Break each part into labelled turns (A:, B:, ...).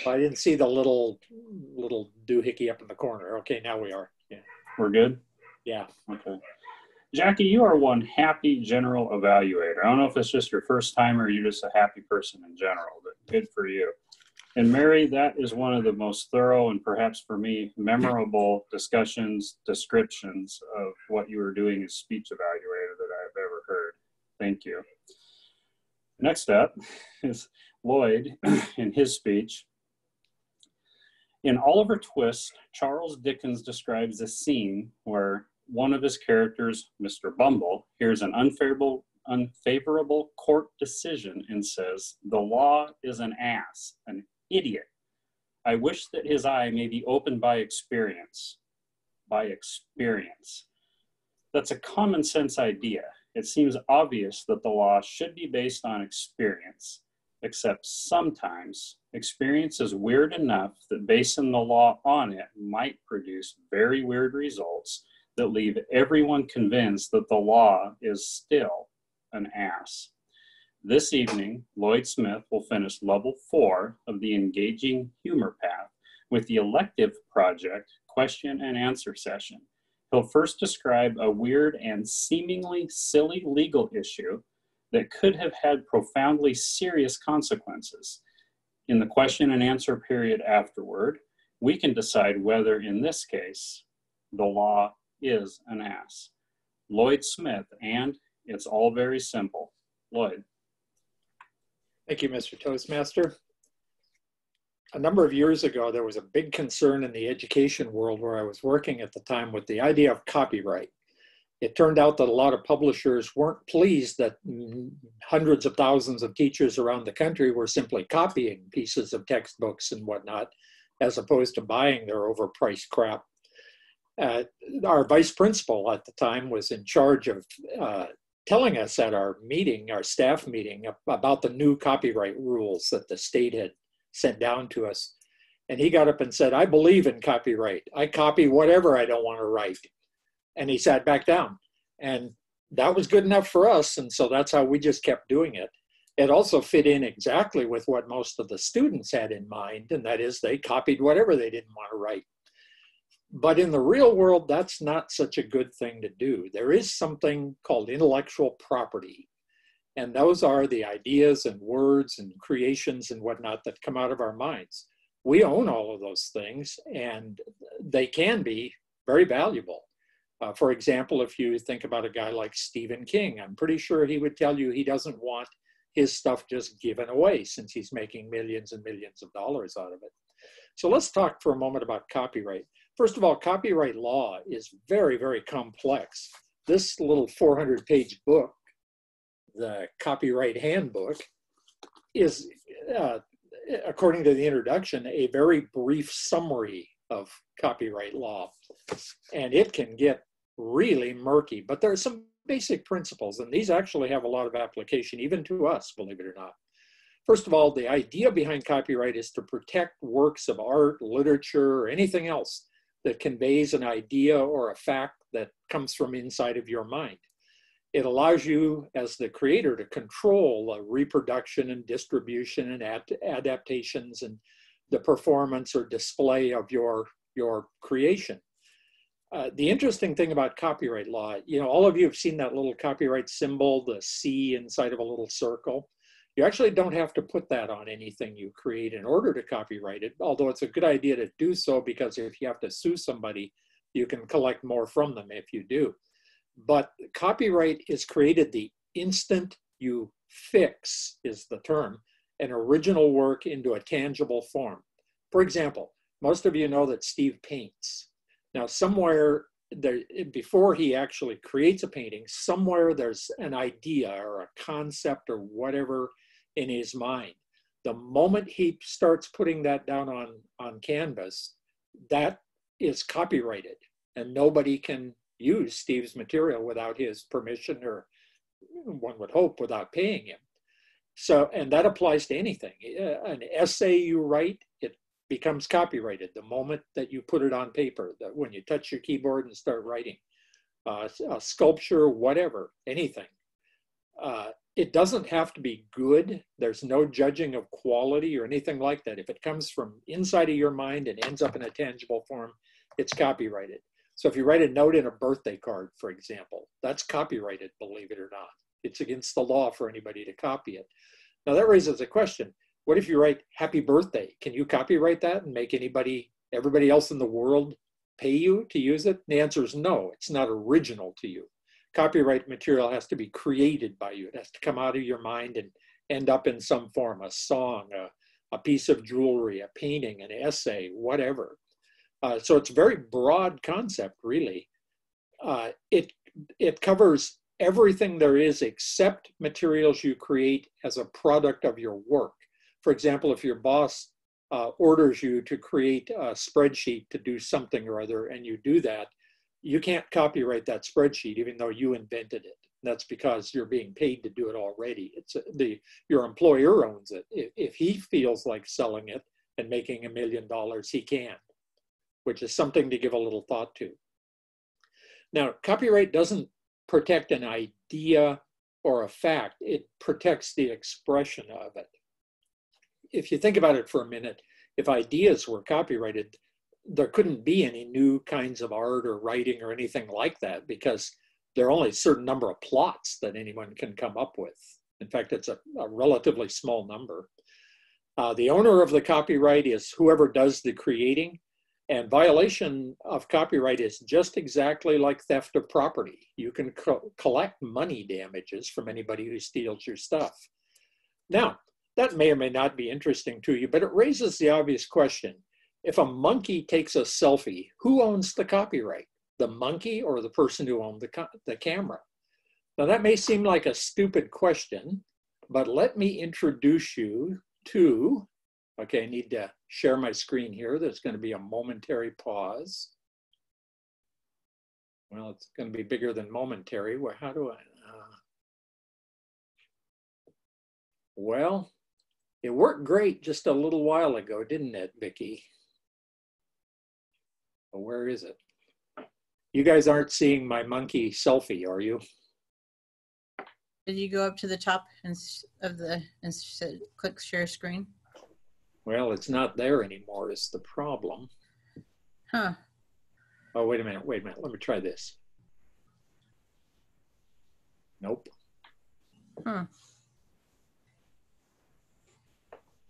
A: I didn't see the little doohickey up in the corner. Okay, now we are. Yeah.
B: We're good?
A: Yeah.
B: Okay. Jackie, you are one happy general evaluator. I don't know if it's just your first time or you're just a happy person in general, but good for you. And Mary, that is one of the most thorough and perhaps for me, memorable discussions, descriptions of what you were doing as speech evaluator that I've ever heard. Thank you. Next up is Lloyd in his speech. In Oliver Twist, Charles Dickens describes a scene where one of his characters, Mr. Bumble, hears an unfavorable court decision and says, "The law is an ass, an idiot. I wish that his eye may be opened by experience." By experience. That's a common sense idea. It seems obvious that the law should be based on experience, except sometimes experience is weird enough that basing the law on it might produce very weird results that leave everyone convinced that the law is still an ass. This evening, Lloyd Smith will finish level 4 of the Engaging Humor Path with the elective project question and answer session. He'll first describe a weird and seemingly silly legal issue that could have had profoundly serious consequences. In the question and answer period afterward, we can decide whether, in this case, the law is an ass. Lloyd Smith, and it's all very simple. Lloyd.
A: Thank you, Mr. Toastmaster. A number of years ago, there was a big concern in the education world where I was working at the time with the idea of copyright. It turned out that a lot of publishers weren't pleased that hundreds of thousands of teachers around the country were simply copying pieces of textbooks and whatnot, as opposed to buying their overpriced crap. Our vice principal at the time was in charge of telling us at our meeting, our staff meeting, about the new copyright rules that the state had sent down to us. And he got up and said, "I believe in copyright. I copy whatever I don't want to write." And he sat back down. And that was good enough for us. And so that's how we just kept doing it. It also fit in exactly with what most of the students had in mind. And that is they copied whatever they didn't want to write. But in the real world, that's not such a good thing to do. There is something called intellectual property. And those are the ideas and words and creations and whatnot that come out of our minds. We own all of those things, and they can be very valuable. For example, if you think about a guy like Stephen King, I'm pretty sure he would tell you he doesn't want his stuff just given away since he's making millions and millions of dollars out of it. So let's talk for a moment about copyright. First of all, copyright law is very, very complex. This little 400-page book, the Copyright Handbook, is, according to the introduction, a very brief summary of copyright law. And it can get really murky, but there are some basic principles, and these actually have a lot of application, even to us, believe it or not. First of all, the idea behind copyright is to protect works of art, literature, or anything else that conveys an idea or a fact that comes from inside of your mind. It allows you as the creator to control the reproduction and distribution and adaptations and the performance or display of your creation. The interesting thing about copyright law, all of you have seen that little copyright symbol, the C inside of a little circle. You actually don't have to put that on anything you create in order to copyright it, although it's a good idea to do so because if you have to sue somebody, you can collect more from them if you do. But copyright is created the instant you fix, is the term, an original work into a tangible form. For example, most of you know that Steve paints. Now, somewhere there, before he actually creates a painting, somewhere there's an idea or a concept or whatever in his mind. The moment he starts putting that down on canvas, that is copyrighted, and nobody can use Steve's material without his permission, or one would hope without paying him. So, and that applies to anything. An essay you write, it becomes copyrighted the moment that you put it on paper, that when you touch your keyboard and start writing. A sculpture, whatever, anything. It doesn't have to be good. There's no judging of quality or anything like that. If it comes from inside of your mind and ends up in a tangible form, it's copyrighted. So if you write a note in a birthday card, for example, that's copyrighted, believe it or not. It's against the law for anybody to copy it. Now that raises a question. What if you write happy birthday? Can you copyright that and make everybody else in the world pay you to use it? And the answer is no, it's not original to you. Copyright material has to be created by you. It has to come out of your mind and end up in some form, a song, a piece of jewelry, a painting, an essay, whatever. So it's a very broad concept, really. It covers everything there is except materials you create as a product of your work. For example, if your boss orders you to create a spreadsheet to do something or other, and you do that, you can't copyright that spreadsheet even though you invented it. That's because you're being paid to do it already. Your employer owns it. If he feels like selling it and making $1 million, he can, which is something to give a little thought to. Now, copyright doesn't protect an idea or a fact. It protects the expression of it. If you think about it for a minute, if ideas were copyrighted, there couldn't be any new kinds of art or writing or anything like that, because there are only a certain number of plots that anyone can come up with. In fact, it's a relatively small number. The owner of the copyright is whoever does the creating, and violation of copyright is just exactly like theft of property. You can collect money damages from anybody who steals your stuff. Now, that may or may not be interesting to you, but it raises the obvious question. If a monkey takes a selfie, who owns the copyright? The monkey or the person who owned the camera? Now that may seem like a stupid question, but let me introduce you to, okay, I need to share my screen here. There's going to be a momentary pause. Well, it's going to be bigger than momentary. Well, how do I? Well, it worked great just a little while ago, didn't it, Vicki? Well, where is it? You guys aren't seeing my monkey selfie, are you?
C: Did you go up to the top and click share screen?
A: Well, it's not there anymore is the problem.
C: Huh.
A: Oh, wait a minute. Let me try this. Nope.
C: Huh.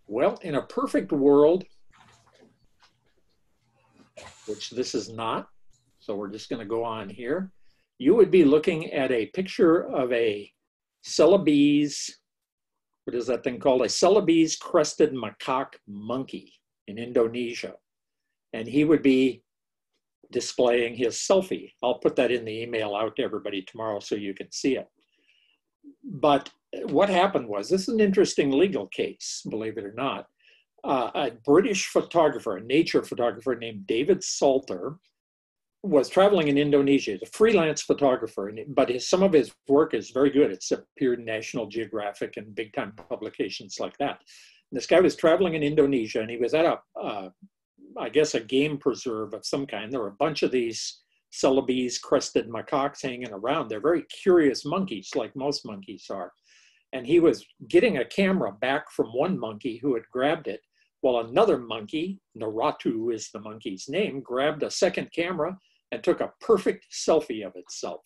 A: Well, in a perfect world, which this is not, so we're just going to go on here, you would be looking at a picture of a Celebes, what is that thing called? A Celebes crested macaque monkey in Indonesia. And he would be displaying his selfie. I'll put that in the email out to everybody tomorrow so you can see it. But what happened was, this is an interesting legal case, believe it or not. A British photographer, a nature photographer named David Salter, was traveling in Indonesia. He's a freelance photographer, but some of his work is very good. It's appeared in National Geographic and big time publications like that. And this guy was traveling in Indonesia, and he was at I guess, a game preserve of some kind. There were a bunch of these Celebes crested macaques hanging around. They're very curious monkeys, like most monkeys are. And he was getting a camera back from one monkey who had grabbed it, while another monkey, Naratu is the monkey's name, grabbed a second camera and took a perfect selfie of itself.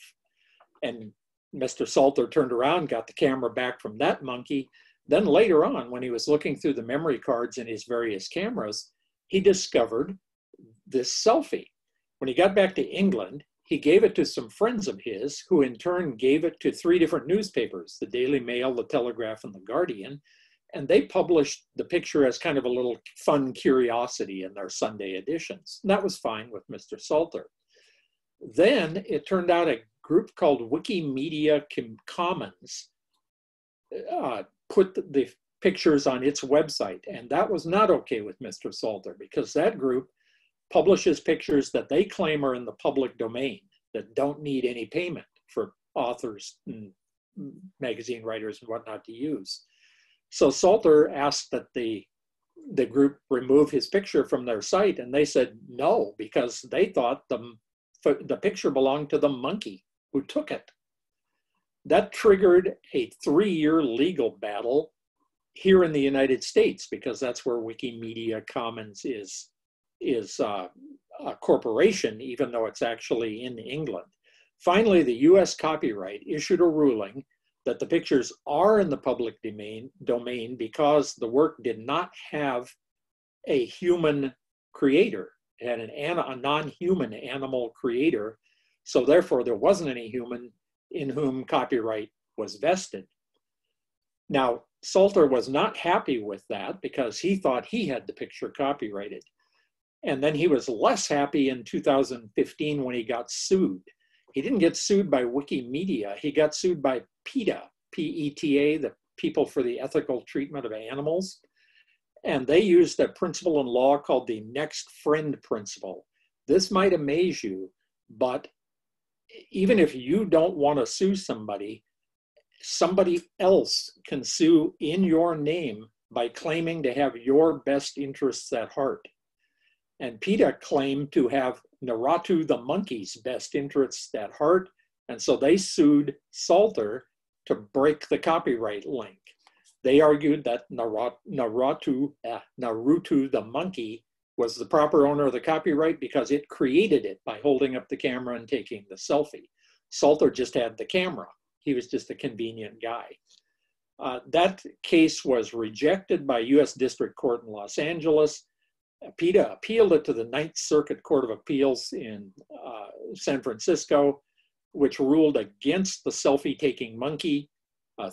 A: And Mr. Salter turned around, got the camera back from that monkey. Then later on, when he was looking through the memory cards in his various cameras, he discovered this selfie. When he got back to England, he gave it to some friends of his, who in turn gave it to 3 different newspapers, the Daily Mail, the Telegraph, and the Guardian. And they published the picture as kind of a little fun curiosity in their Sunday editions. And that was fine with Mr. Salter. Then it turned out a group called Wikimedia Commons put the pictures on its website. And that was not okay with Mr. Salter, because that group publishes pictures that they claim are in the public domain that don't need any payment for authors and magazine writers and whatnot to use. So Salter asked that the group remove his picture from their site, and they said no, because they thought the picture belonged to the monkey who took it. That triggered a 3-year legal battle here in the United States, because that's where Wikimedia Commons is a corporation, even though it's actually in England. Finally, the US Copyright issued a ruling that the pictures are in the public domain because the work did not have a human creator. It had a non-human animal creator. So therefore, there wasn't any human in whom copyright was vested. Now, Salter was not happy with that because he thought he had the picture copyrighted. And then he was less happy in 2015 when he got sued. He didn't get sued by Wikimedia. He got sued by PETA, P-E-T-A, the People for the Ethical Treatment of Animals. And they used a principle in law called the next friend principle. This might amaze you, but even if you don't want to sue somebody, somebody else can sue in your name by claiming to have your best interests at heart. And PETA claimed to have Naruto the monkey's best interests at heart, and so they sued Salter to break the copyright link. They argued that Naruto the monkey was the proper owner of the copyright because it created it by holding up the camera and taking the selfie. Salter just had the camera. He was just a convenient guy. That case was rejected by US District Court in Los Angeles. PETA appealed it to the Ninth Circuit Court of Appeals in San Francisco, which ruled against the selfie-taking monkey,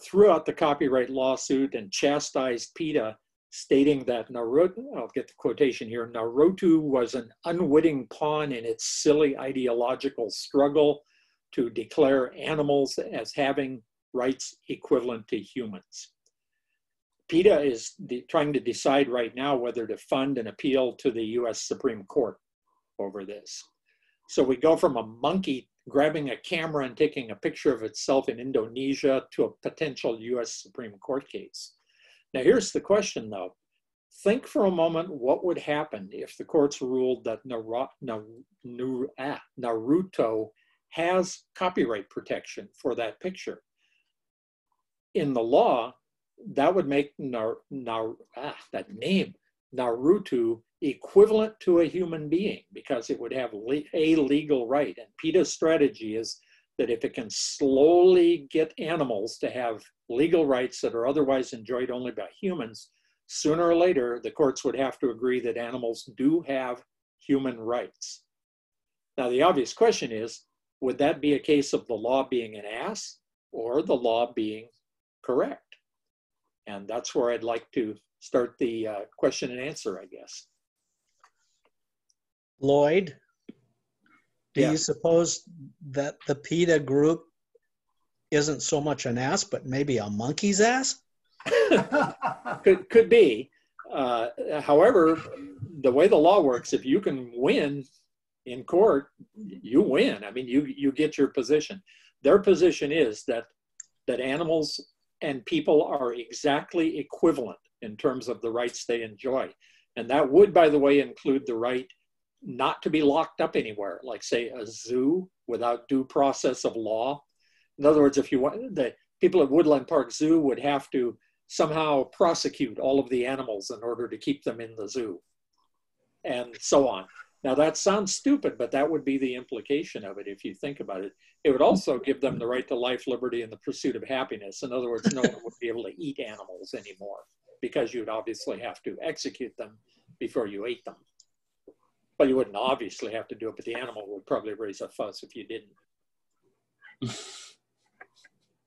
A: threw out the copyright lawsuit and chastised PETA, stating that Naruto, I'll get the quotation here, Naruto was an unwitting pawn in its silly ideological struggle to declare animals as having rights equivalent to humans. PETA is trying to decide right now whether to fund an appeal to the US Supreme Court over this. So we go from a monkey grabbing a camera and taking a picture of itself in Indonesia to a potential US Supreme Court case. Now here's the question though. Think for a moment what would happen if the courts ruled that Naruto has copyright protection for that picture. In the law, that would make that name, Naruto, equivalent to a human being because it would have a legal right. And PETA's strategy is that if it can slowly get animals to have legal rights that are otherwise enjoyed only by humans, sooner or later, the courts would have to agree that animals do have human rights. Now, the obvious question is, would that be a case of the law being an ass or the law being correct? And that's where I'd like to start the question and answer, I guess.
D: Lloyd, do
A: Yeah.
D: you suppose that the PETA group isn't so much an ass, but maybe a monkey's ass?
A: Could be. However, the way the law works, if you can win in court, you win. I mean, you get your position. Their position is that animals and people are exactly equivalent in terms of the rights they enjoy. And that would, by the way, include the right not to be locked up anywhere, like say a zoo without due process of law. In other words, if you want, the people at Woodland Park Zoo would have to somehow prosecute all of the animals in order to keep them in the zoo, and so on. Now that sounds stupid, but that would be the implication of it if you think about it. It would also give them the right to life, liberty, and the pursuit of happiness. In other words, no one would be able to eat animals anymore because you'd obviously have to execute them before you ate them. But you wouldn't obviously have to do it, but the animal would probably raise a fuss if you didn't.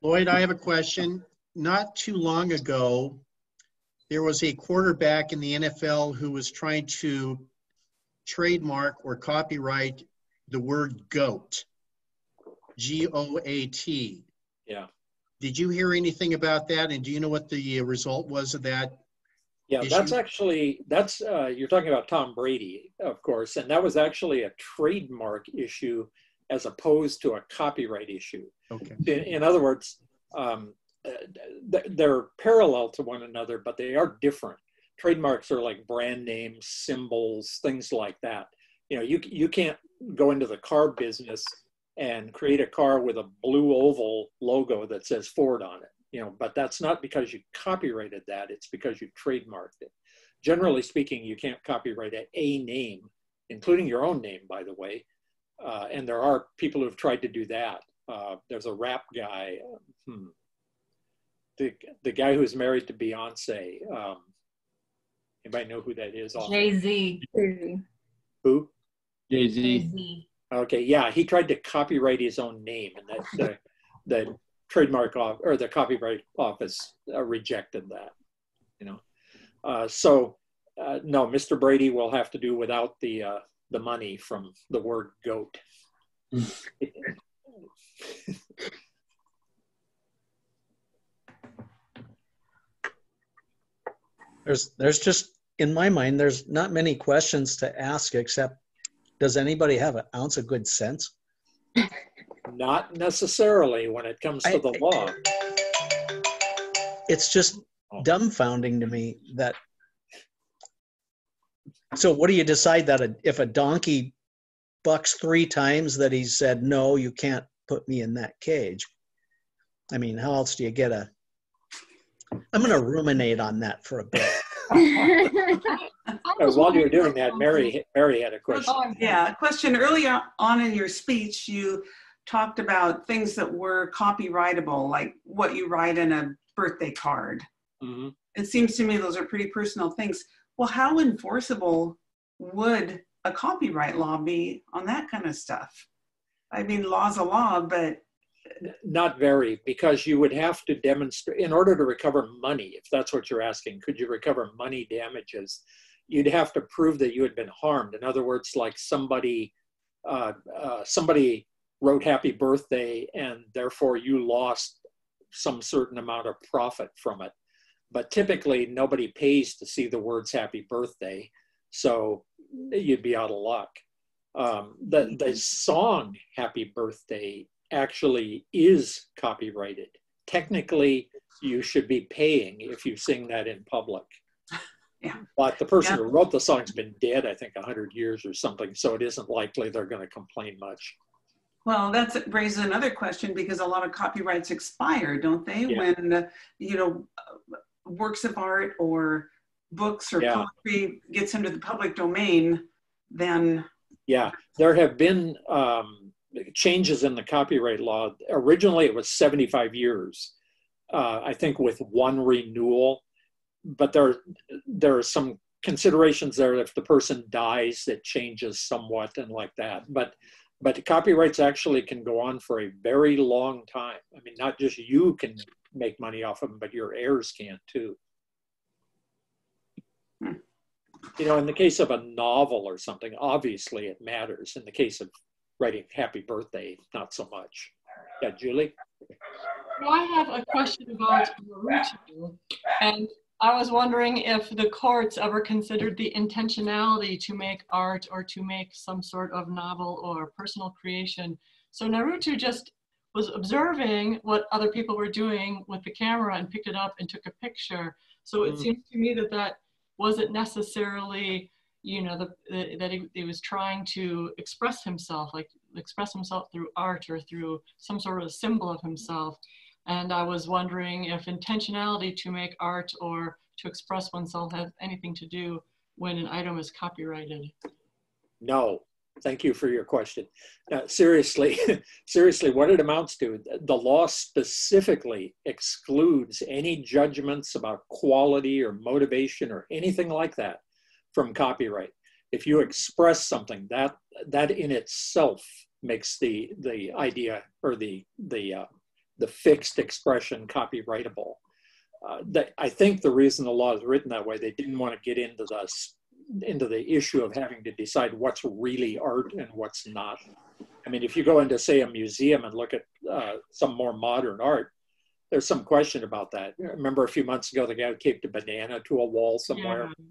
E: Lloyd, I have a question. Not too long ago, there was a quarterback in the NFL who was trying to trademark or copyright the word GOAT, G-O-A-T.
A: Yeah.
E: Did you hear anything about that? And do you know what the result was of that?
A: Yeah,
E: issue?
A: that's you're talking about Tom Brady, of course, and that was actually a trademark issue as opposed to a copyright issue.
E: Okay.
A: In other words, they're parallel to one another, but they are different. Trademarks are like brand names, symbols, things like that. You know, you can't go into the car business and create a car with a blue oval logo that says Ford on it. You know, but that's not because you copyrighted that, it's because you trademarked it. Generally speaking, you can't copyright a name, including your own name, by the way. And there are people who've tried to do that. There's a rap guy, the guy who's married to Beyonce. Anybody know who that is?
F: Jay-Z.
A: Who?
F: Jay-Z.
A: Okay, yeah, he tried to copyright his own name, and the trademark off or the copyright office rejected that. You know, no, Mr. Brady will have to do without the money from the word goat.
D: There's just, in my mind, there's not many questions to ask except, does anybody have an ounce of good sense?
A: Not necessarily when it comes to the law.
D: It's just dumbfounding to me that. So what do you decide that if a donkey bucks 3 times that he said, no, you can't put me in that cage? I mean, how else do you get I'm going to ruminate on that for a bit.
A: While you're doing that, Mary had a question.
G: Oh, yeah, a question. Earlier on in your speech, you talked about things that were copyrightable, like what you write in a birthday card.
A: Mm-hmm.
G: It seems to me those are pretty personal things. Well, how enforceable would a copyright law be on that kind of stuff? I mean, law's a law, but...
A: Not very, because you would have to demonstrate, in order to recover money, if that's what you're asking, could you recover money damages? You'd have to prove that you had been harmed. In other words, like somebody wrote happy birthday and therefore you lost some certain amount of profit from it. But typically nobody pays to see the words happy birthday, so you'd be out of luck. The song happy birthday actually is copyrighted. Technically, you should be paying if you sing that in public.
G: Yeah.
A: But the person who wrote the song's been dead, I think, 100 years or something, so it isn't likely they're going to complain much.
G: Well, that raises another question, because a lot of copyrights expire, don't they?
A: Yeah.
G: When, you know, works of art or books or poetry gets into the public domain, then...
A: Yeah, there have been changes in the copyright law. Originally, it was 75 years, I think, with one renewal. But there are some considerations there. If the person dies, it changes somewhat and like that. But copyrights actually can go on for a very long time. I mean, not just you can make money off of them, but your heirs can too. You know, in the case of a novel or something, obviously it matters. In the case of writing happy birthday, not so much. Yeah, Julie?
F: Well, I have a question about Naruto, and I was wondering if the courts ever considered the intentionality to make art or to make some sort of novel or personal creation. So Naruto just was observing what other people were doing with the camera and picked it up and took a picture. So it seems to me that wasn't necessarily, you know, that he was trying to express himself through art or through some sort of symbol of himself. And I was wondering if intentionality to make art or to express oneself has anything to do when an item is copyrighted.
A: No, thank you for your question. Now, seriously, what it amounts to, the law specifically excludes any judgments about quality or motivation or anything like that from copyright. If you express something, that in itself makes the idea or the fixed expression copyrightable. I think the reason the law is written that way, they didn't want to get into the issue of having to decide what's really art and what's not. I mean, if you go into, say, a museum and look at some more modern art, there's some question about that. Remember a few months ago, the guy who taped a banana to a wall somewhere? Yeah.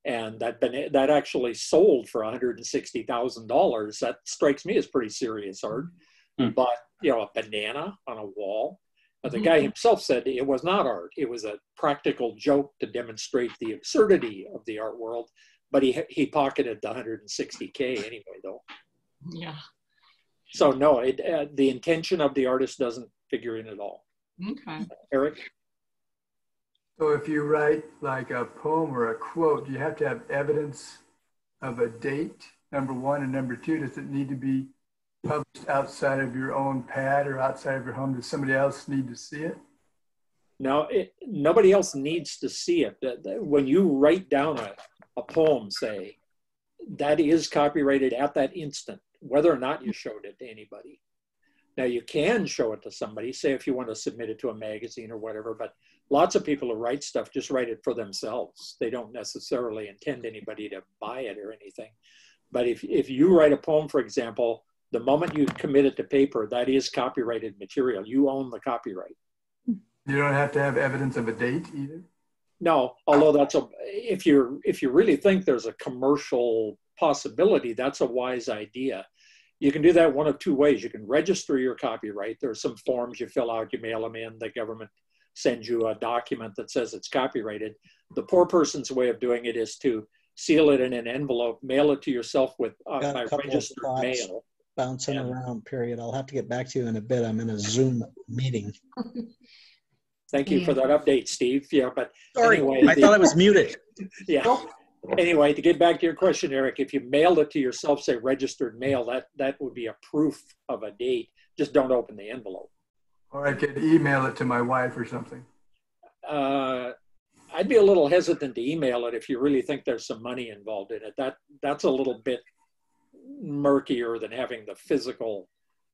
A: And that actually sold for $160,000. That strikes me as pretty serious art. But, you know, a banana on a wall, the guy himself said it was not art. It was a practical joke to demonstrate the absurdity of the art world. But he pocketed the $160K anyway, though.
F: Yeah.
A: So no, the intention of the artist doesn't figure in at all.
F: Okay.
A: Eric?
H: So if you write like a poem or a quote, do you have to have evidence of a date, number one, and number two, does it need to be published outside of your own pad or outside of your home? Does somebody else need to see it?
A: No, nobody else needs to see it. When you write down a poem, say, that is copyrighted at that instant, whether or not you showed it to anybody. Now you can show it to somebody, say if you want to submit it to a magazine or whatever, but lots of people who write stuff just write it for themselves. They don't necessarily intend anybody to buy it or anything. But if you write a poem, for example, the moment you commit it to paper, that is copyrighted material. You own the copyright.
H: You don't have to have evidence of a date either?
A: No, although if you really think there's a commercial possibility, that's a wise idea. You can do that one of two ways. You can register your copyright. There are some forms you fill out, you mail them in, the government sends you a document that says it's copyrighted. The poor person's way of doing it is to seal it in an envelope, mail it to yourself with by registered mail.
D: Bouncing around, period. I'll have to get back to you in a bit. I'm in a Zoom meeting.
A: Thank you for that update, Steve. Yeah, but
D: sorry,
A: anyway,
D: I thought I was muted.
A: Yeah. Anyway, to get back to your question, Eric, if you mailed it to yourself, say registered mail, that would be a proof of a date. Just don't open the envelope.
H: Or I could email it to my wife or something.
A: I'd be a little hesitant to email it if you really think there's some money involved in it. That's a little bit murkier than having the physical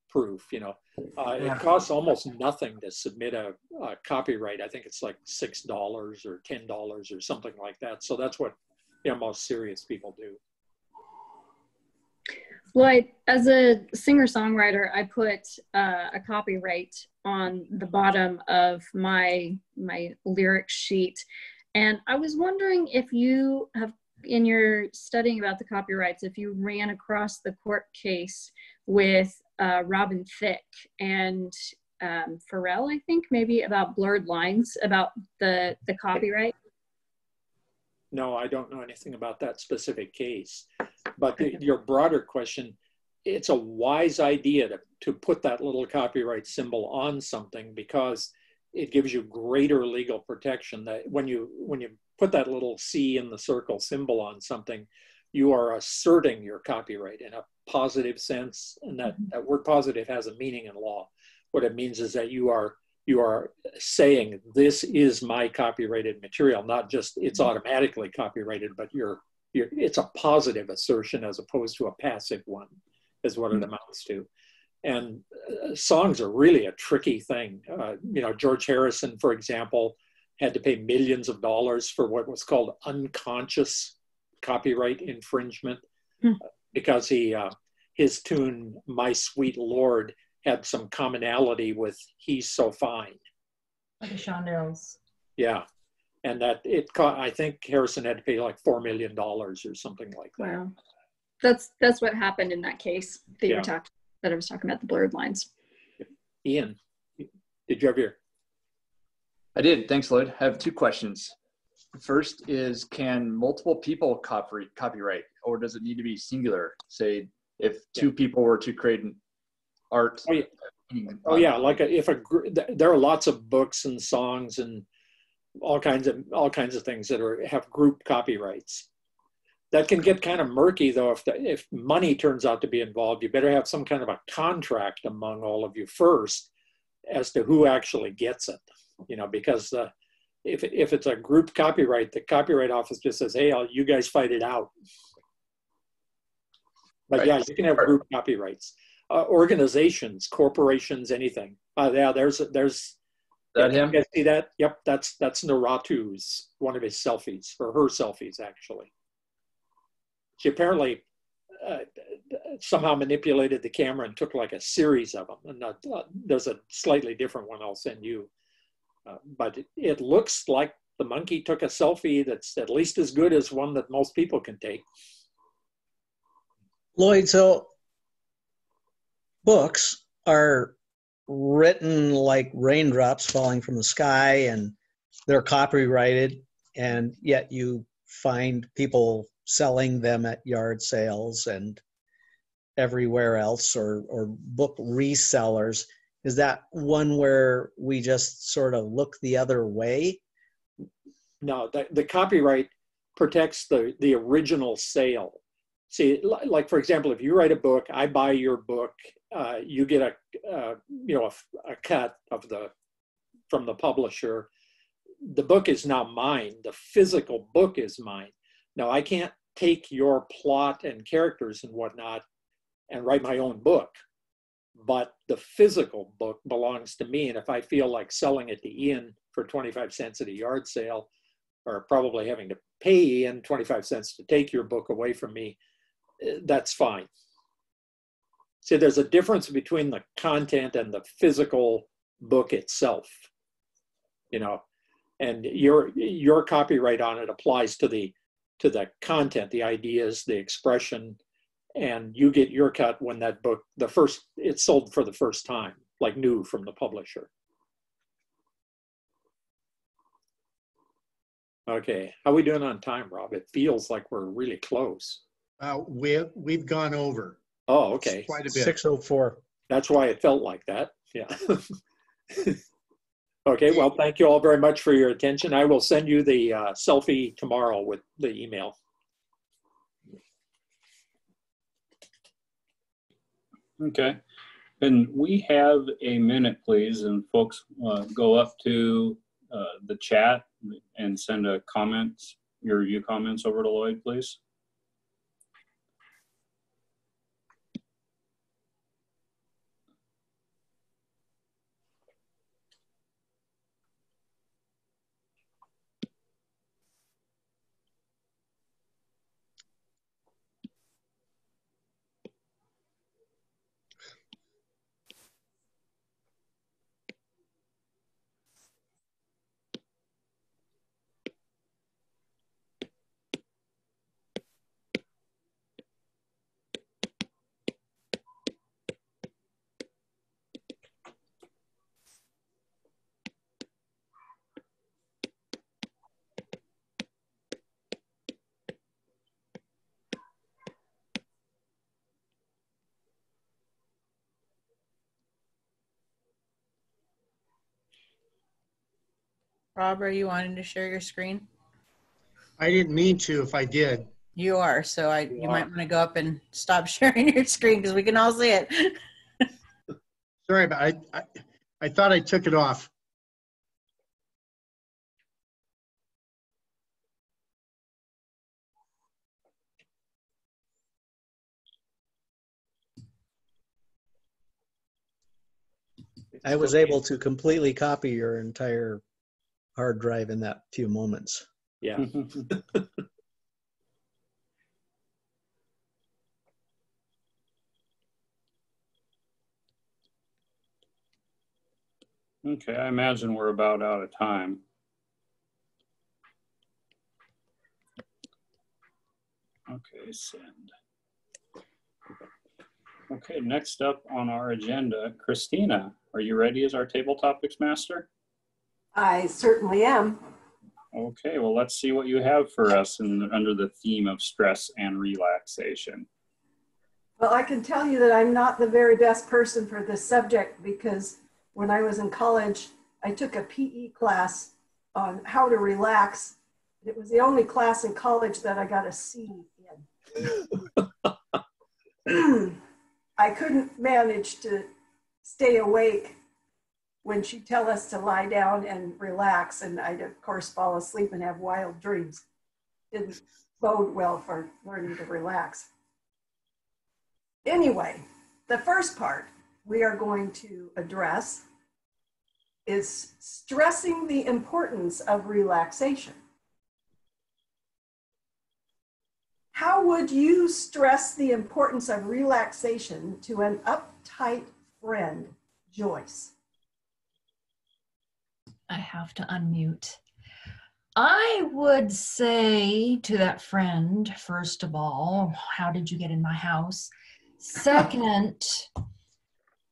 A: proof. You know, it costs almost nothing to submit a copyright. I think it's like $6 or $10 or something like that. So that's what most serious people do.
I: Well, as a singer-songwriter, I put a copyright on the bottom of my lyric sheet. And I was wondering if you have, in your studying about the copyrights, if you ran across the court case with Robin Thicke and Pharrell, I think, maybe about blurred lines, about the copyright.
A: No, I don't know anything about that specific case. But your broader question, it's a wise idea to put that little copyright symbol on something because it gives you greater legal protection. That when you put that little C in the circle symbol on something, you are asserting your copyright in a positive sense. And that word positive has a meaning in law. What it means is that you are saying this is my copyrighted material, not just it's automatically copyrighted, but it's a positive assertion as opposed to a passive one, is what it amounts to. And songs are really a tricky thing. George Harrison, for example, had to pay millions of dollars for what was called unconscious copyright infringement because his tune "My Sweet Lord" had some commonality with "He's So Fine."
C: Like the Shondells.
A: Yeah. And that I think Harrison had to pay like $4 million or something like that.
I: Wow. That's what happened in that case that I was talking about, the blurred lines.
A: Ian, did you have your?
J: I did. Thanks, Lloyd. I have two questions. First is, can multiple people copyright, or does it need to be singular? Say, if two people were to create an art.
A: Oh yeah, there are lots of books and songs and all kinds of things that have group copyrights. That can get kind of murky though. If money turns out to be involved, you better have some kind of a contract among all of you first as to who actually gets it. Because if it's a group copyright, the Copyright Office just says, "Hey, you guys fight it out." But yeah, you can have group copyrights. Organizations, corporations, anything. There's.
J: That him?
A: You guys see that? Yep, that's Naratu's, one of his selfies, or her selfies actually. She apparently somehow manipulated the camera and took like a series of them. And there's a slightly different one I'll send you. But it looks like the monkey took a selfie that's at least as good as one that most people can take.
D: Lloyd, so books are written like raindrops falling from the sky, and they're copyrighted, and yet you find people selling them at yard sales and everywhere else, or book resellers. Is that one where we just sort of look the other way?
A: No, the copyright protects the original sale. See, like for example, if you write a book, I buy your book, you get a cut of from the publisher. The book is not mine. The physical book is mine. Now, I can't take your plot and characters and whatnot and write my own book, but the physical book belongs to me. And if I feel like selling it to Ian for 25 cents at a yard sale, or probably having to pay Ian 25 cents to take your book away from me, that's fine. See, there's a difference between the content and the physical book itself, and your copyright on it applies to the content, the ideas, the expression, and you get your cut when that book, it's sold for the first time, like new from the publisher. Okay, how are we doing on time, Rob? It feels like we're really close.
E: We've gone over.
A: Oh, okay.
E: Quite a bit.
D: 6:04.
A: That's why it felt like that. Yeah. Okay, well, thank you all very much for your attention. I will send you the selfie tomorrow with the email.
B: Okay. And we have a minute, please, and folks go up to the chat and send your review comments over to Lloyd, please.
C: Rob, are you wanting to share your screen?
E: I didn't mean to if I did.
C: You are, so you might want to go up and stop sharing your screen because we can all see it.
E: Sorry, but I thought I took it off.
D: I was able to completely copy your entire hard drive in that few moments.
A: Yeah.
B: Okay, I imagine we're about out of time. Okay, send. Okay, next up on our agenda, Christina, are you ready as our table topics master?
K: I certainly am.
B: Okay, well, let's see what you have for us under the theme of stress and relaxation.
K: Well, I can tell you that I'm not the very best person for this subject because when I was in college, I took a PE class on how to relax. It was the only class in college that I got a C in. I couldn't manage to stay awake when she'd tell us to lie down and relax, and I'd of course fall asleep and have wild dreams. Didn't bode well for learning to relax. Anyway, the first part we are going to address is stressing the importance of relaxation. How would you stress the importance of relaxation to an uptight friend, Joyce?
L: I have to unmute. I would say to that friend, first of all, how did you get in my house? Second,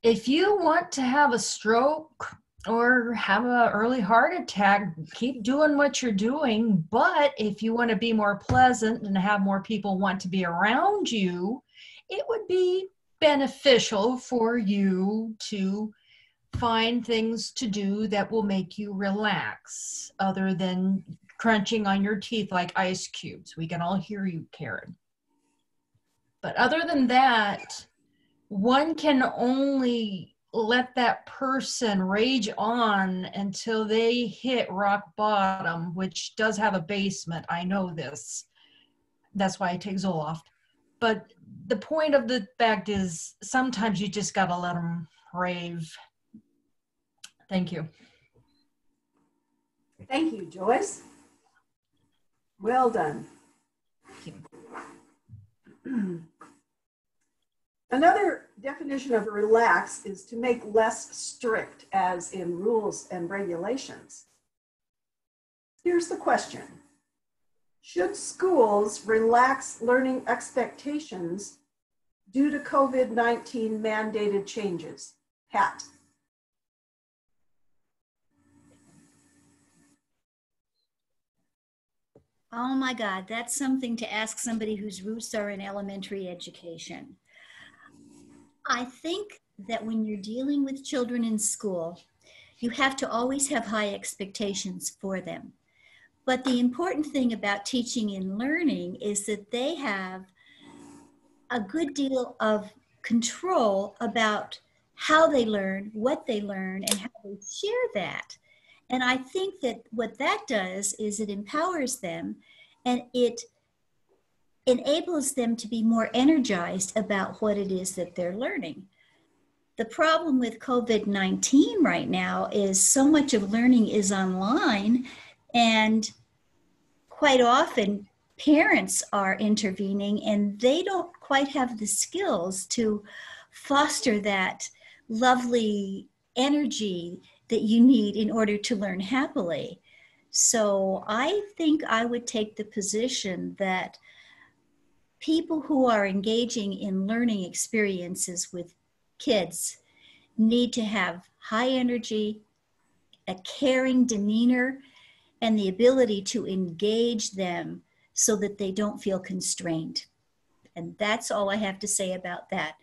L: if you want to have a stroke or have an early heart attack, keep doing what you're doing. But if you want to be more pleasant and have more people want to be around you, it would be beneficial for you to find things to do that will make you relax other than crunching on your teeth like ice cubes. We can all hear you, Karen. But other than that, one can only let that person rage on until they hit rock bottom, which does have a basement. I know this. That's why I take Zoloft. But the point of the fact is sometimes you just got to let them rave. Thank you.
K: Thank you, Joyce. Well done.
L: Thank you.
K: Another definition of relax is to make less strict, as in rules and regulations. Here's the question. Should schools relax learning expectations due to COVID-19 mandated changes? Pat.
M: Oh my God, that's something to ask somebody whose roots are in elementary education. I think that when you're dealing with children in school, you have to always have high expectations for them. But the important thing about teaching and learning is that they have a good deal of control about how they learn, what they learn, and how they share that. And I think that what that does is it empowers them and it enables them to be more energized about what it is that they're learning. The problem with COVID-19 right now is so much of learning is online, and quite often parents are intervening and they don't quite have the skills to foster that lovely energy that you need in order to learn happily. So I think I would take the position that people who are engaging in learning experiences with kids need to have high energy, a caring demeanor, and the ability to engage them so that they don't feel constrained. And that's all I have to say about that,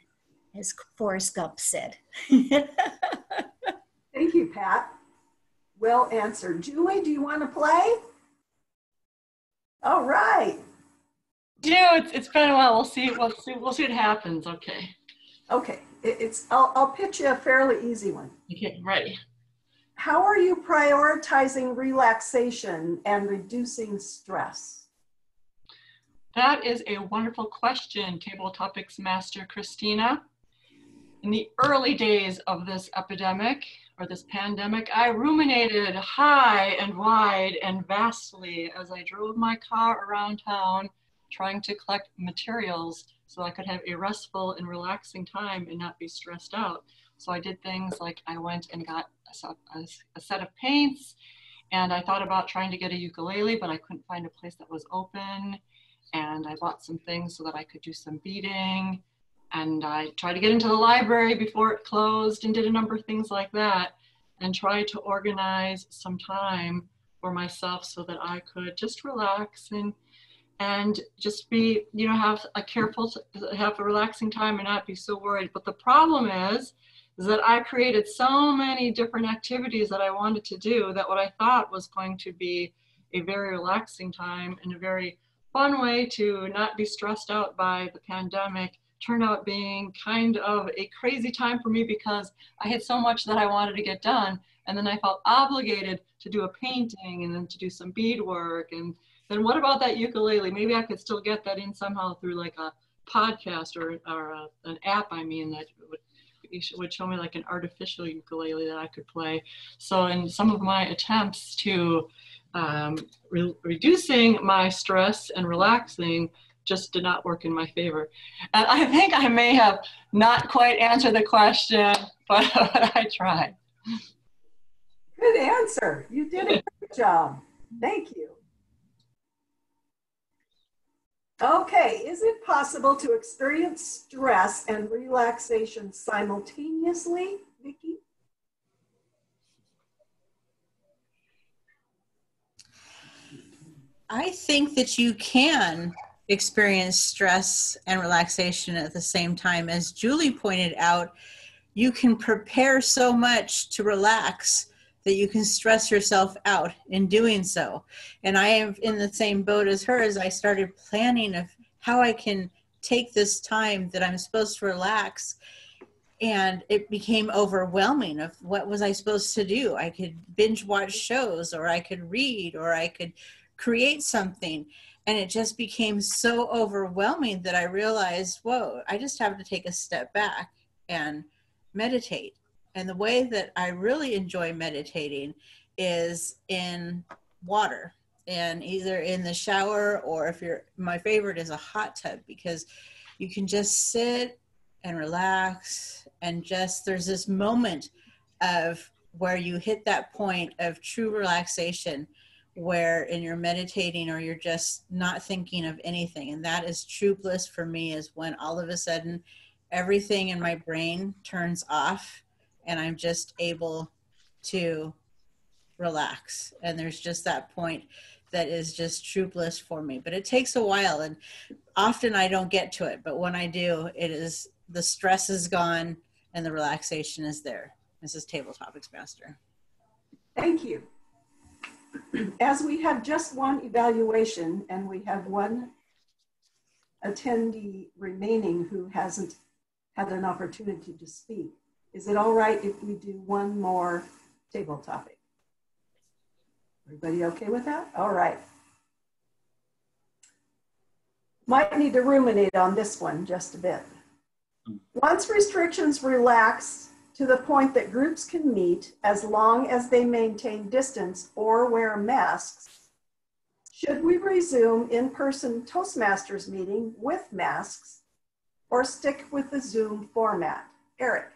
M: as Forrest Gump said.
K: Thank you, Pat. Well answered. Julie, do you want to play? All right.
F: It's been a while. We'll see what happens. Okay.
K: Okay. I'll pitch you a fairly easy one.
F: Okay, ready.
K: How are you prioritizing relaxation and reducing stress?
F: That is a wonderful question, Table Topics Master Christina. In the early days of this epidemic or this pandemic, I ruminated high and wide and vastly as I drove my car around town trying to collect materials so I could have a restful and relaxing time and not be stressed out. So I did things like I went and got a set of paints, and I thought about trying to get a ukulele, but I couldn't find a place that was open. And I bought some things so that I could do some beading. And I tried to get into the library before it closed and did a number of things like that, and tried to organize some time for myself so that I could just relax and just be, have a relaxing time and not be so worried. But the problem is that I created so many different activities that I wanted to do that what I thought was going to be a very relaxing time and a very fun way to not be stressed out by the pandemic turned out being kind of a crazy time for me because I had so much that I wanted to get done. And then I felt obligated to do a painting and then to do some beadwork. And then what about that ukulele? Maybe I could still get that in somehow through like a podcast or an app, that would show me like an artificial ukulele that I could play. So in some of my attempts to reducing my stress and relaxing just did not work in my favor. And I think I may have not quite answered the question, but I tried.
K: Good answer. You did a great job. Thank you. Okay, is it possible to experience stress and relaxation simultaneously, Vicki?
C: I think that you can experience stress and relaxation at the same time. As Julie pointed out, you can prepare so much to relax that you can stress yourself out in doing so. And I am in the same boat as her. As I started planning of how I can take this time that I'm supposed to relax, and it became overwhelming of what was I supposed to do. I could binge watch shows, or I could read, or I could create something. And it just became so overwhelming that I realized, whoa, I just have to take a step back and meditate. And the way that I really enjoy meditating is in water, and either in the shower, or if you're, my favorite is a hot tub, because you can just sit and relax, and just, there's this moment of where you hit that point of true relaxation, where in you're meditating or you're just not thinking of anything. And that is true bliss for me, is when all of a sudden everything in my brain turns off and I'm just able to relax. And there's just that point that is just true bliss for me. But it takes a while, and often I don't get to it. But when I do, it is, the stress is gone and the relaxation is there. This is Table Topics Master.
K: Thank you. As we have just one evaluation and we have one attendee remaining who hasn't had an opportunity to speak, is it all right if we do one more table topic? Everybody okay with that? All right. Might need to ruminate on this one just a bit. Once restrictions relax to the point that groups can meet as long as they maintain distance or wear masks, should we resume in-person Toastmasters meeting with masks or stick with the Zoom format? Eric.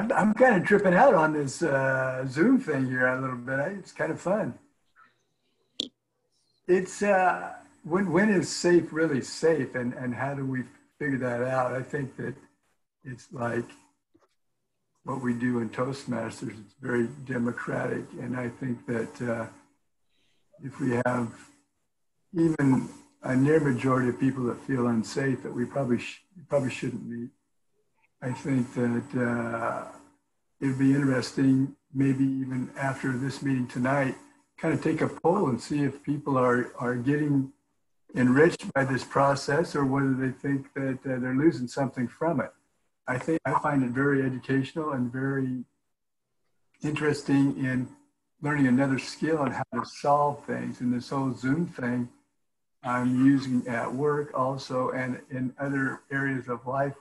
H: I'm kind of tripping out on this Zoom thing here a little bit. It's kind of fun. It's when is safe really safe, and how do we figure that out? I think that it's like what we do in Toastmasters. It's very democratic, and I think that if we have even a near majority of people that feel unsafe, that we probably shouldn't meet. I think that it'd be interesting, maybe even after this meeting tonight, kind of take a poll and see if people are getting enriched by this process, or whether they think that they're losing something from it. I find it very educational and very interesting in learning another skill on how to solve things. And this whole Zoom thing I'm using at work also, and in other areas of life.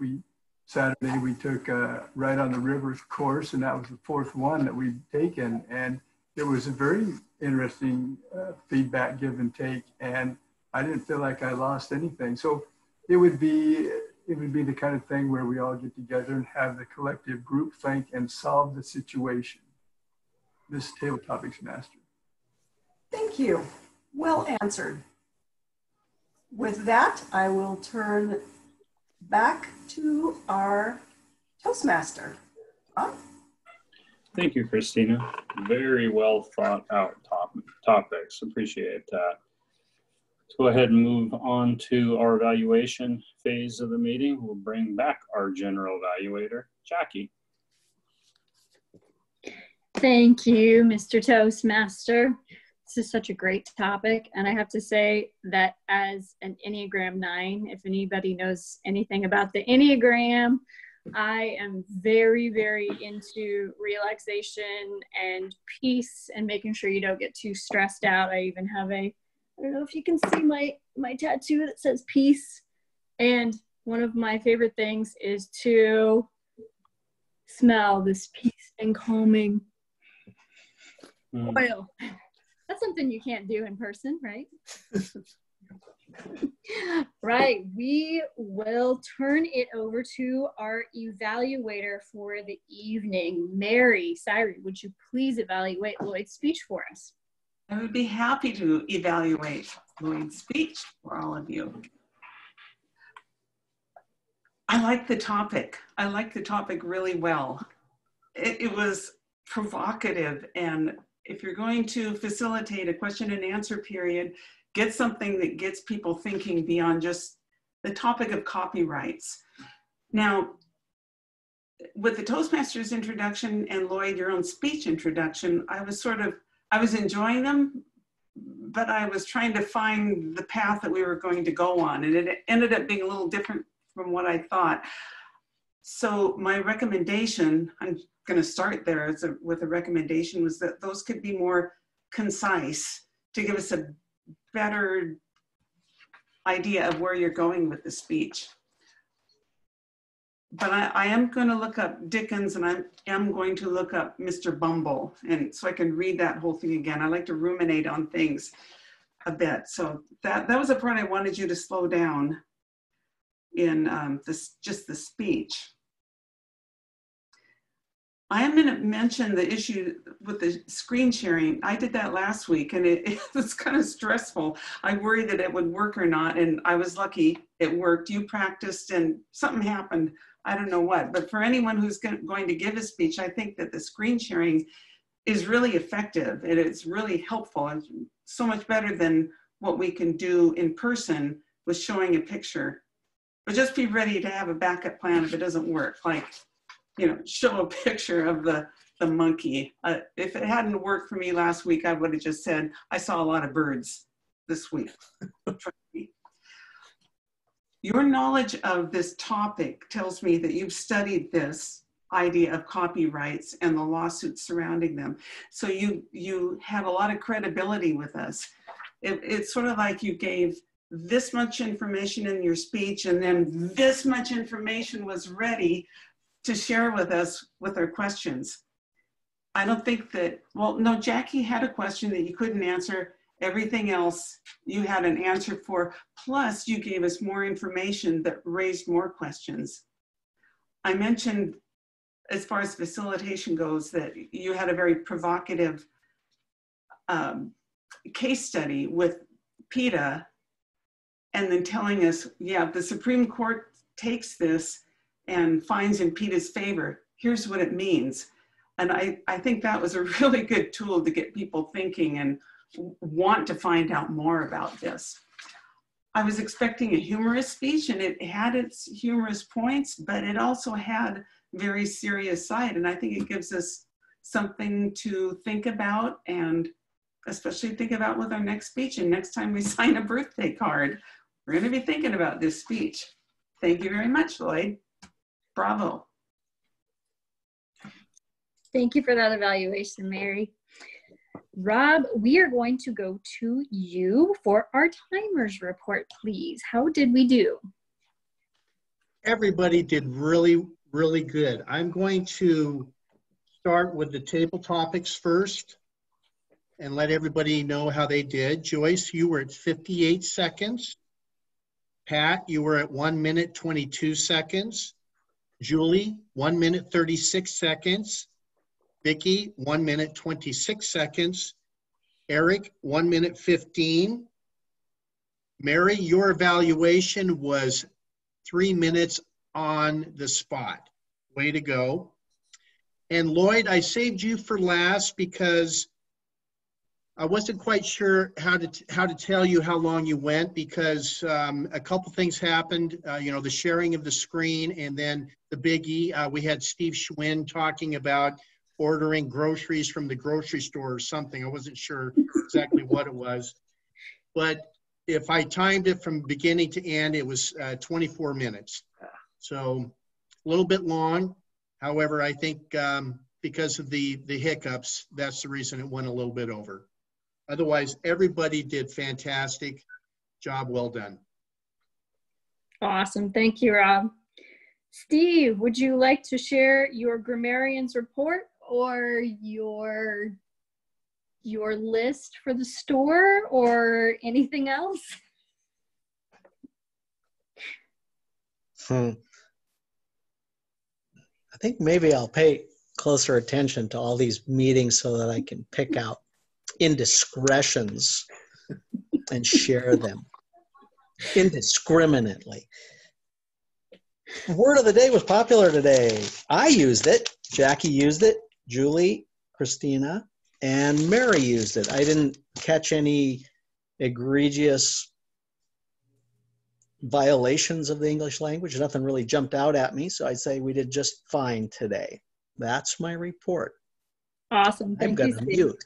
H: Saturday we took a Right on the Rivers course, and that was the fourth one that we'd taken. And it was a very interesting feedback give and take, and I didn't feel like I lost anything. So it would be the kind of thing where we all get together and have the collective group think and solve the situation. This Table Topics Master.
K: Thank you. Well answered. With that, I will turn back to our Toastmaster. Huh?
B: Thank you, Christina. Very well thought out topics. Appreciate that. Let's go ahead and move on to our evaluation phase of the meeting. We'll bring back our general evaluator, Jackie.
I: Thank you, Mr. Toastmaster. This is such a great topic, and I have to say that as an Enneagram 9, if anybody knows anything about the Enneagram, I am very, very into relaxation and peace and making sure you don't get too stressed out. I even have I don't know if you can see my tattoo that says peace. And one of my favorite things is to smell this peace and calming oil. That's something you can't do in person, right? Right, we will turn it over to our evaluator for the evening. Mary Syrie, would you please evaluate Lloyd's speech for us?
G: I would be happy to evaluate Lloyd's speech for all of you. I like the topic. I like the topic really well. It was provocative, and if you're going to facilitate a question and answer period, get something that gets people thinking beyond just the topic of copyrights. Now, with the Toastmasters introduction and Lloyd, your own speech introduction, I was enjoying them, but I was trying to find the path that we were going to go on, and it ended up being a little different from what I thought. So my recommendation, I'm going to start there with a recommendation, was that those could be more concise to give us a better idea of where you're going with the speech. But I am going to look up Dickens, and I am going to look up Mr. Bumble, and so I can read that whole thing again. I like to ruminate on things a bit. So that was a part I wanted you to slow down in just the speech. I am going to mention the issue with the screen sharing. I did that last week, and it was kind of stressful. I worried that it would work or not, and I was lucky it worked. You practiced, and something happened. I don't know what, but for anyone who's going to give a speech, I think that the screen sharing is really effective, and it's really helpful. It's so much better than what we can do in person with showing a picture. But just be ready to have a backup plan if it doesn't work. Like, show a picture of the monkey. If it hadn't worked for me last week, I would have just said, I saw a lot of birds this week. Your knowledge of this topic tells me that you've studied this idea of copyrights and the lawsuits surrounding them. So you have a lot of credibility with us. It's sort of like you gave this much information in your speech, and then this much information was ready to share with us with our questions. I don't think that, well, no, Jackie had a question that you couldn't answer. Everything else you had an answer for, plus you gave us more information that raised more questions. I mentioned, as far as facilitation goes, that you had a very provocative case study with PETA, and then telling us, yeah, the Supreme Court takes this and finds in PETA's favor. Here's what it means. And I think that was a really good tool to get people thinking and want to find out more about this. I was expecting a humorous speech, and it had its humorous points, but it also had very serious side. And I think it gives us something to think about, and especially think about with our next speech. And next time we sign a birthday card, we're going to be thinking about this speech. Thank you very much, Lloyd. Bravo.
I: Thank you for that evaluation, Mary. Rob, we are going to go to you for our timers report, please. How did we do?
E: Everybody did really, really good. I'm going to start with the table topics first and let everybody know how they did. Joyce, you were at 58 seconds. Pat, you were at 1 minute, 22 seconds. Julie, 1 minute, 36 seconds. Vicki, 1 minute, 26 seconds. Eric, 1 minute, 15. Mary, your evaluation was 3 minutes on the spot. Way to go. And Lloyd, I saved you for last because I wasn't quite sure how to tell you how long you went, because a couple things happened, the sharing of the screen, and then the biggie. We had Steve Schwinn talking about ordering groceries from the grocery store or something. I wasn't sure exactly what it was. But if I timed it from beginning to end, it was 24 minutes. So a little bit long. However, I think because of the hiccups, that's the reason it went a little bit over. Otherwise, everybody did fantastic. Job well done.
I: Awesome. Thank you, Rob. Steve, would you like to share your grammarian's report or your list for the store or anything else?
D: I think maybe I'll pay closer attention to all these meetings so that I can pick out indiscretions and share them indiscriminately. Word of the day was popular today. I used it. Jackie used it. Julie, Christina, and Mary used it. I didn't catch any egregious violations of the English language. Nothing really jumped out at me, so I'd say we did just fine today. That's my report.
I: Awesome.
D: I'm
I: Thank you,
D: gonna
I: Steve.
D: mute.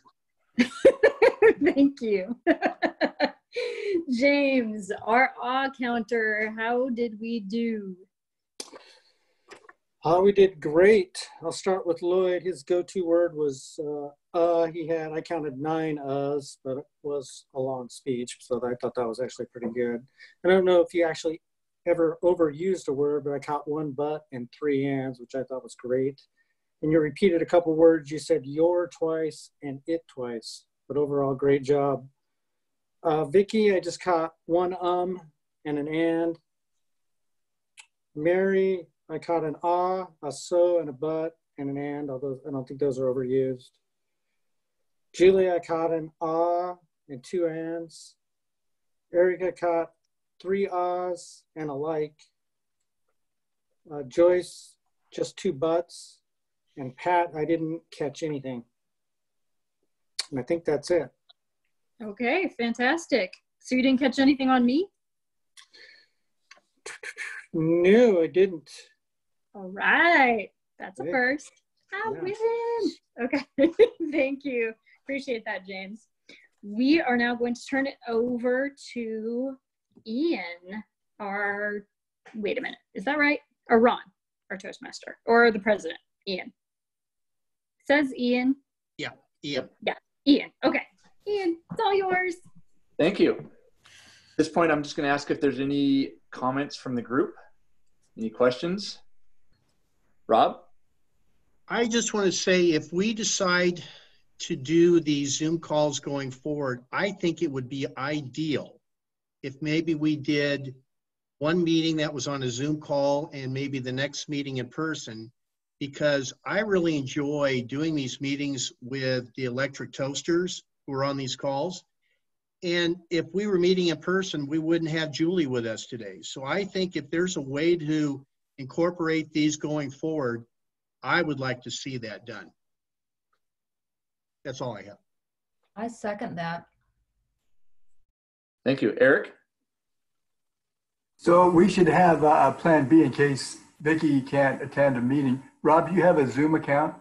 I: Thank you. James, our awe counter, how did we do?
N: We did great. I'll start with Lloyd. His go-to word was I counted 9 uhs, but it was a long speech, so I thought that was actually pretty good. I don't know if you actually ever overused a word, but I caught 1 but and 3 ands, which I thought was great. And you repeated a couple words. You said your twice and it twice, but overall, great job. Vicky, I just caught 1 and an and. Mary, I caught an a so, and a but, and an and, although I don't think those are overused. Julie, I caught an and 2 ands. Erica caught 3 ahs and a like. Joyce, just 2 buts. And Pat, I didn't catch anything. And I think that's it.
I: Okay, fantastic. So you didn't catch anything on me?
N: No, I didn't.
I: All right, that's a first. I win. Okay, thank you. Appreciate that, James. We are now going to turn it over to Ian, wait a minute, is that right? Or Ron, our Toastmaster, or the president, Ian. Says Ian.
E: Yeah, Ian.
I: Yeah, Ian. Okay, Ian, it's all yours.
J: Thank you. At this point, I'm just going to ask if there's any comments from the group. Any questions? Rob?
E: I just want to say, if we decide to do these Zoom calls going forward, I think it would be ideal if maybe we did one meeting that was on a Zoom call and maybe the next meeting in person, because I really enjoy doing these meetings with the electric toasters who are on these calls. And if we were meeting in person, we wouldn't have Julie with us today. So I think if there's a way to incorporate these going forward, I would like to see that done. That's all I have.
L: I second that.
J: Thank you. Eric?
H: So we should have a plan B in case Vicky can't attend a meeting. Rob, do you have a Zoom account?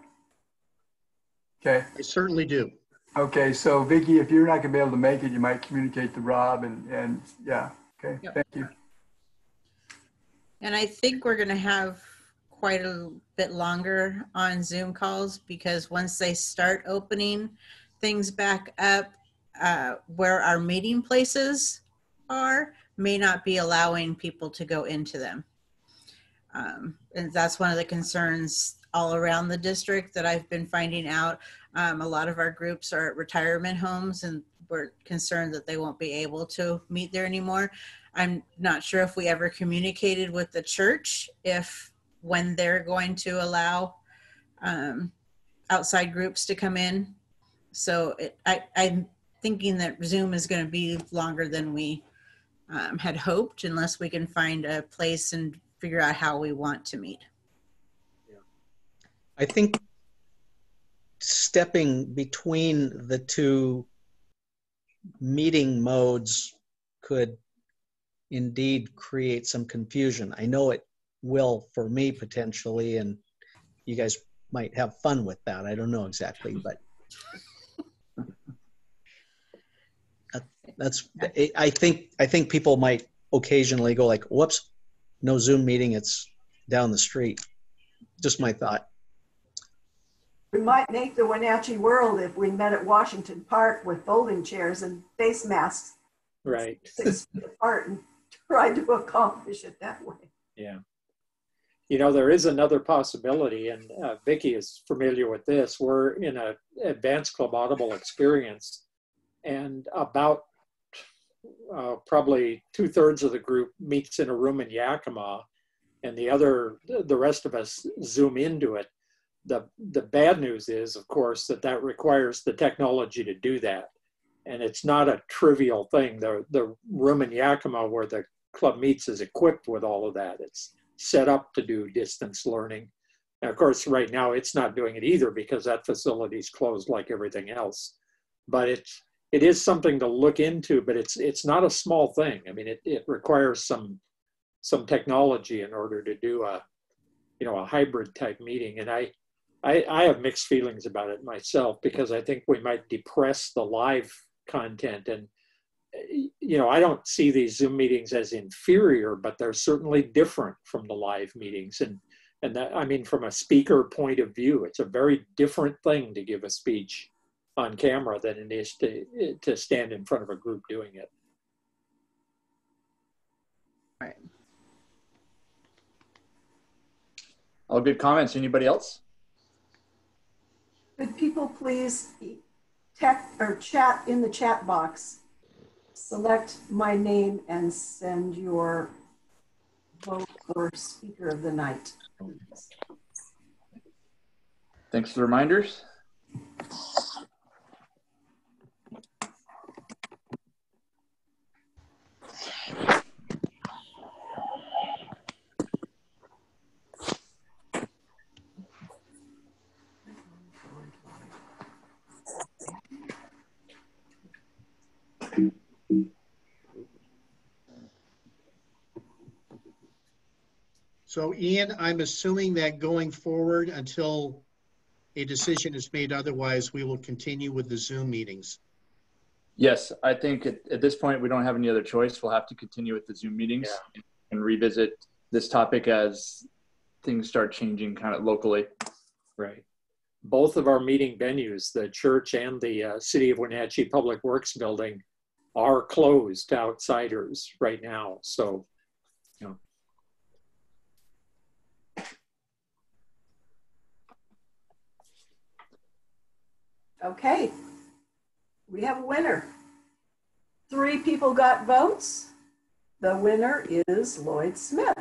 H: Okay.
E: I certainly do.
H: Okay, so Vicky, if you're not gonna be able to make it, you might communicate to Rob and yeah, okay,
C: Yep.
H: Thank you.
C: And I think we're going to have quite a bit longer on Zoom calls, because once they start opening things back up, where our meeting places are, may not be allowing people to go into them. And that's one of the concerns all around the district that I've been finding out. A lot of our groups are at retirement homes, and we're concerned that they won't be able to meet there anymore. I'm not sure if we ever communicated with the church when they're going to allow outside groups to come in. So I'm thinking that Zoom is going to be longer than we had hoped, unless we can find a place and figure out how we want to meet.
D: I think stepping between the two meeting modes could indeed create some confusion. I know it will for me potentially, and you guys might have fun with that. I don't know exactly, but I think people might occasionally go like, whoops, no Zoom meeting, it's down the street. Just my thought.
K: We might make the Wenatchee world if we met at Washington Park with folding chairs and face masks.
A: Right.
K: 6 feet apart and try to accomplish it that way.
A: Yeah. You know, there is another possibility, and Vicki is familiar with this. We're in an advanced club audible experience, and about probably 2/3 of the group meets in a room in Yakima, and the rest of us Zoom into it. The bad news is, of course, that requires the technology to do that. And it's not a trivial thing. The room in Yakima where the club meets is equipped with all of that. It's set up to do distance learning. And of course, right now it's not doing it either because that facility's closed like everything else. But it is something to look into, but it's not a small thing. I mean, it requires some technology in order to do a hybrid type meeting. And I have mixed feelings about it myself because I think we might depress the live content. And I don't see these Zoom meetings as inferior, but they're certainly different from the live meetings. And that, I mean, from a speaker point of view, it's a very different thing to give a speech on camera than it is to stand in front of a group doing it.
C: Right.
J: All good comments. Anybody else?
K: Could people please text or chat in the chat box, select my name and send your vote for speaker of the night.
J: Thanks for the reminders.
E: So Ian, I'm assuming that going forward until a decision is made otherwise, we will continue with the Zoom meetings.
J: Yes, I think at this point, we don't have any other choice. We'll have to continue with the Zoom meetings and revisit this topic as things start changing kind of locally.
A: Right. Both of our meeting venues, the church and the City of Wenatchee Public Works building, are closed to outsiders right now. So,
K: Okay, we have a winner. 3 people got votes. The winner is Lloyd Smith.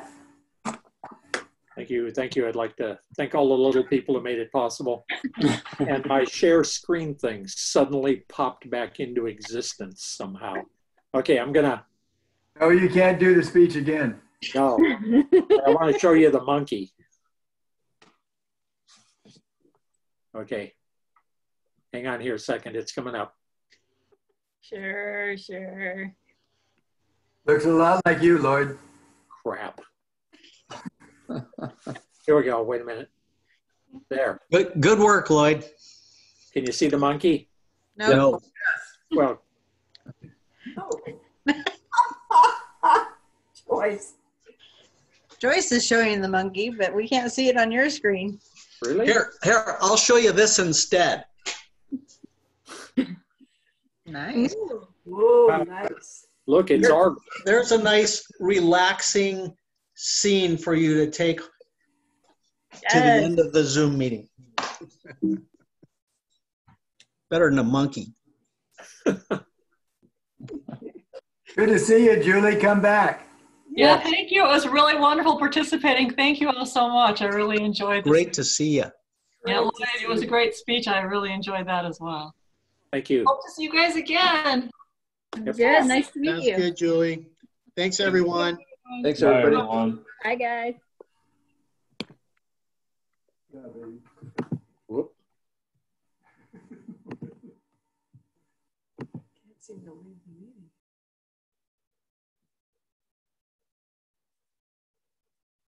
A: Thank you. Thank you. I'd like to thank all the little people who made it possible. And my share screen thing suddenly popped back into existence somehow. Okay, I'm gonna.
H: Oh, you can't do the speech again.
A: No, I want to show you the monkey. Okay. Hang on here a second, it's coming up.
I: Sure.
H: Looks a lot like you, Lloyd.
A: Crap. Here we go, wait a minute. There.
D: Good work, Lloyd.
A: Can you see the monkey?
D: No.
A: Well.
C: Joyce is showing the monkey, but we can't see it on your screen.
A: Really?
D: Here, I'll show you this instead.
C: Nice.
K: Whoa, nice.
A: Look, it's our.
D: There's a nice, relaxing scene for you to take to the end of the Zoom meeting. Better than a monkey.
H: Good to see you, Julie. Come back.
F: Yeah, thank you. It was really wonderful participating. Thank you all so much. I really enjoyed this.
D: Great to see you.
F: Yeah, Lloyd, it was a great speech. I really enjoyed that as well.
A: Thank you.
F: Hope to see you guys again.
I: Good. Nice to meet
E: Sounds
I: you.
E: good, Julie. Thanks, everyone.
J: Thanks,
B: Bye,
J: everybody.
B: everyone.
I: Bye, guys.
A: Whoop.
K: Can't seem to leave the meeting.